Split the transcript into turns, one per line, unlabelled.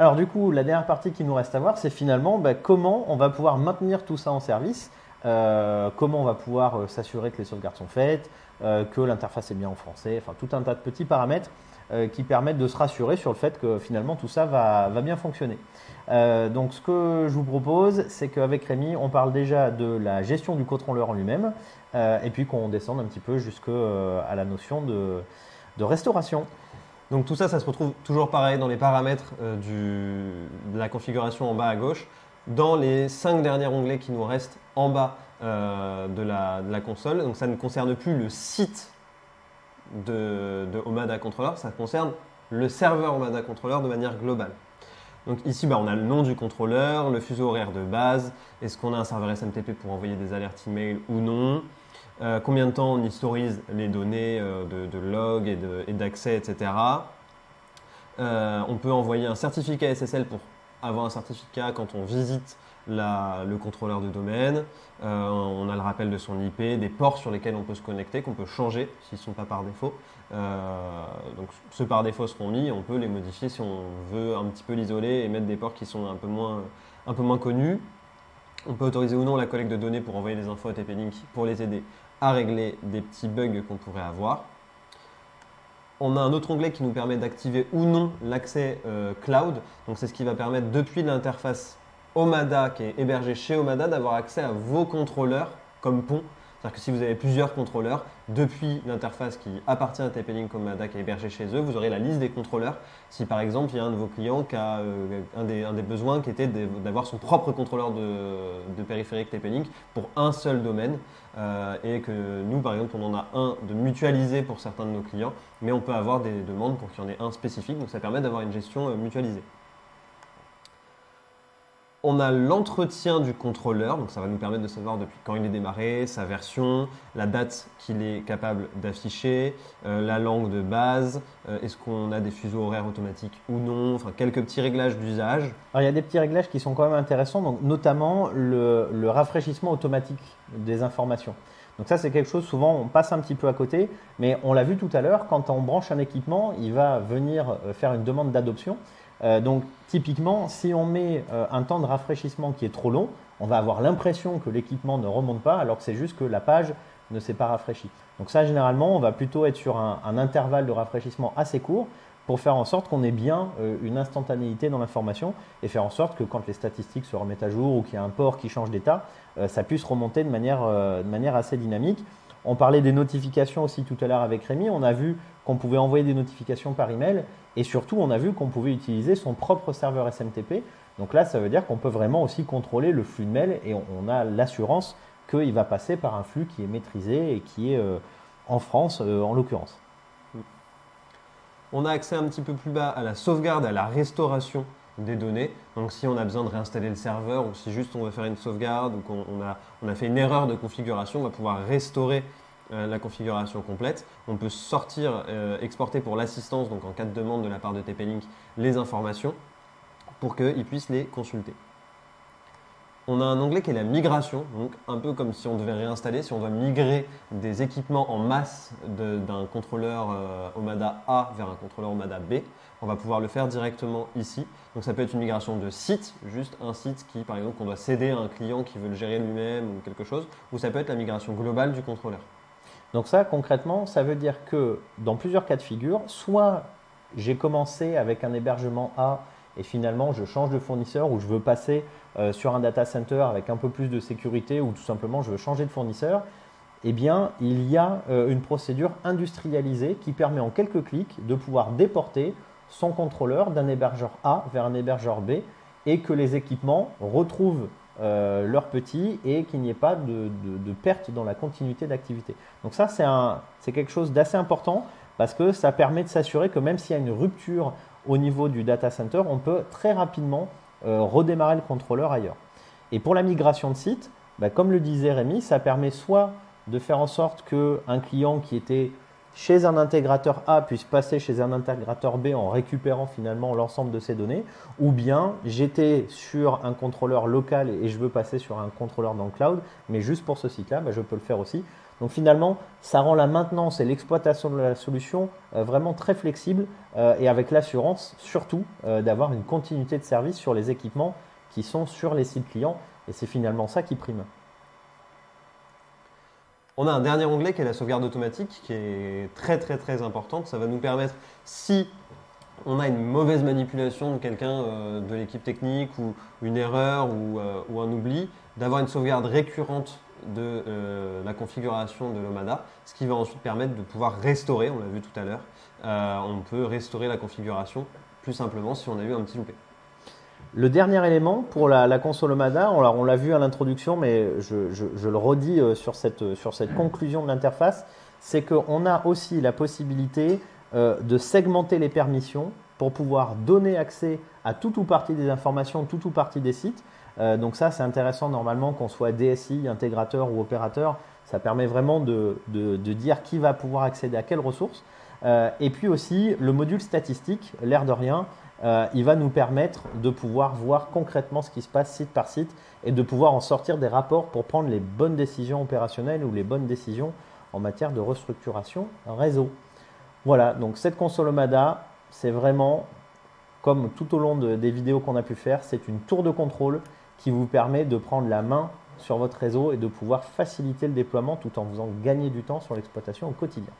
Alors du coup, la dernière partie qui nous reste à voir, c'est finalement comment on va pouvoir maintenir tout ça en service, comment on va pouvoir s'assurer que les sauvegardes sont faites, que l'interface est bien en français, enfin tout un tas de petits paramètres qui permettent de se rassurer sur le fait que finalement tout ça va bien fonctionner. Donc ce que je vous propose, c'est qu'avec Rémi, on parle déjà de la gestion du contrôleur en lui-même et puis qu'on descende un petit peu jusqu'à la notion de restauration.
Donc tout ça, ça se retrouve toujours pareil dans les paramètres de la configuration en bas à gauche. Dans les 5 derniers onglets qui nous restent en bas de la console, donc ça ne concerne plus le site de Omada Controller, ça concerne le serveur Omada Controller de manière globale. Donc ici, on a le nom du contrôleur, le fuseau horaire de base, est-ce qu'on a un serveur SMTP pour envoyer des alertes email ou non, combien de temps on historise les données de log et d'accès, etc. On peut envoyer un certificat SSL pour avoir un certificat quand on visite le contrôleur de domaine. On a le rappel de son IP, des ports sur lesquels on peut se connecter, qu'on peut changer s'ils ne sont pas par défaut. Donc ceux par défaut seront mis, on peut les modifier si on veut un petit peu l'isoler et mettre des ports qui sont un peu moins connus. On peut autoriser ou non la collecte de données pour envoyer des infos à TP-Link pour les aider à régler des petits bugs qu'on pourrait avoir. On a un autre onglet qui nous permet d'activer ou non l'accès cloud. Donc c'est ce qui va permettre depuis l'interface Omada qui est hébergée chez Omada d'avoir accès à vos contrôleurs comme pont. C'est-à-dire que si vous avez plusieurs contrôleurs, depuis l'interface qui appartient à TP-Link Omada qui est hébergée chez eux, vous aurez la liste des contrôleurs. Si par exemple il y a un de vos clients qui a un des besoins qui était d'avoir son propre contrôleur de périphérique TP-Link pour un seul domaine et que nous par exemple on en a un de mutualisé pour certains de nos clients, mais on peut avoir des demandes pour qu'il y en ait un spécifique, donc ça permet d'avoir une gestion mutualisée. On a l'entretien du contrôleur, donc ça va nous permettre de savoir depuis quand il est démarré, sa version, la date qu'il est capable d'afficher, la langue de base, est-ce qu'on a des fuseaux horaires automatiques ou non, enfin quelques petits réglages d'usage.
Alors il y a des petits réglages qui sont quand même intéressants, donc notamment le rafraîchissement automatique des informations. Donc ça c'est quelque chose, souvent on passe un petit peu à côté, mais on l'a vu tout à l'heure, quand on branche un équipement, il va venir faire une demande d'adoption. Donc typiquement, si on met un temps de rafraîchissement qui est trop long, on va avoir l'impression que l'équipement ne remonte pas alors que c'est juste que la page ne s'est pas rafraîchie. Donc ça, généralement, on va plutôt être sur un intervalle de rafraîchissement assez court pour faire en sorte qu'on ait bien une instantanéité dans l'information et faire en sorte que quand les statistiques se remettent à jour ou qu'il y a un port qui change d'état, ça puisse remonter de manière assez dynamique. On parlait des notifications aussi tout à l'heure avec Rémi. On a vu qu'on pouvait envoyer des notifications par email et surtout, on a vu qu'on pouvait utiliser son propre serveur SMTP. Donc là, ça veut dire qu'on peut vraiment aussi contrôler le flux de mail et on a l'assurance qu'il va passer par un flux qui est maîtrisé et qui est en France en l'occurrence.
On a accès un petit peu plus bas à la sauvegarde, à la restauration des données. Donc si on a besoin de réinstaller le serveur ou si juste on veut faire une sauvegarde ou qu'on a fait une erreur de configuration, on va pouvoir restaurer la configuration complète. On peut sortir, exporter pour l'assistance, donc en cas de demande de la part de TP-Link, les informations pour qu'ils puissent les consulter. On a un onglet qui est la migration, donc un peu comme si on devait réinstaller, si on doit migrer des équipements en masse d'un contrôleur Omada A vers un contrôleur Omada B. On va pouvoir le faire directement ici. Donc ça peut être une migration de site, juste un site qui, par exemple, qu'on doit céder à un client qui veut le gérer lui-même ou quelque chose, ou ça peut être la migration globale du contrôleur.
Donc ça, concrètement, ça veut dire que dans plusieurs cas de figure, soit j'ai commencé avec un hébergement A et finalement je change de fournisseur ou je veux passer sur un data center avec un peu plus de sécurité ou tout simplement je veux changer de fournisseur, eh bien il y a une procédure industrialisée qui permet en quelques clics de pouvoir déporter son contrôleur d'un hébergeur A vers un hébergeur B et que les équipements retrouvent leurs petits et qu'il n'y ait pas de perte dans la continuité d'activité. Donc ça, c'est quelque chose d'assez important parce que ça permet de s'assurer que même s'il y a une rupture au niveau du data center, on peut très rapidement redémarrer le contrôleur ailleurs. Et pour la migration de site, comme le disait Rémi, ça permet soit de faire en sorte qu'un client qui était chez un intégrateur A puisse passer chez un intégrateur B en récupérant finalement l'ensemble de ces données, ou bien j'étais sur un contrôleur local et je veux passer sur un contrôleur dans le cloud, mais juste pour ce site-là, je peux le faire aussi. Donc finalement, ça rend la maintenance et l'exploitation de la solution vraiment très flexible et avec l'assurance surtout d'avoir une continuité de service sur les équipements qui sont sur les sites clients et c'est finalement ça qui prime.
On a un dernier onglet qui est la sauvegarde automatique qui est très importante. Ça va nous permettre, si on a une mauvaise manipulation de quelqu'un de l'équipe technique ou une erreur ou un oubli, d'avoir une sauvegarde récurrente de la configuration de l'Omada, ce qui va ensuite permettre de pouvoir restaurer, on l'a vu tout à l'heure, on peut restaurer la configuration plus simplement si on a eu un petit loupé.
Le dernier élément pour la console Omada, on l'a vu à l'introduction, mais je le redis sur cette conclusion de l'interface, c'est qu'on a aussi la possibilité de segmenter les permissions pour pouvoir donner accès à tout ou partie des informations, tout ou partie des sites. Donc ça, c'est intéressant normalement qu'on soit DSI, intégrateur ou opérateur. Ça permet vraiment de dire qui va pouvoir accéder à quelles ressources. Et puis aussi, le module statistique, l'air de rien, il va nous permettre de pouvoir voir concrètement ce qui se passe site par site et de pouvoir en sortir des rapports pour prendre les bonnes décisions opérationnelles ou les bonnes décisions en matière de restructuration réseau. Voilà, donc cette console Omada, c'est vraiment, comme tout au long des vidéos qu'on a pu faire, c'est une tour de contrôle qui vous permet de prendre la main sur votre réseau et de pouvoir faciliter le déploiement tout en faisant gagner du temps sur l'exploitation au quotidien.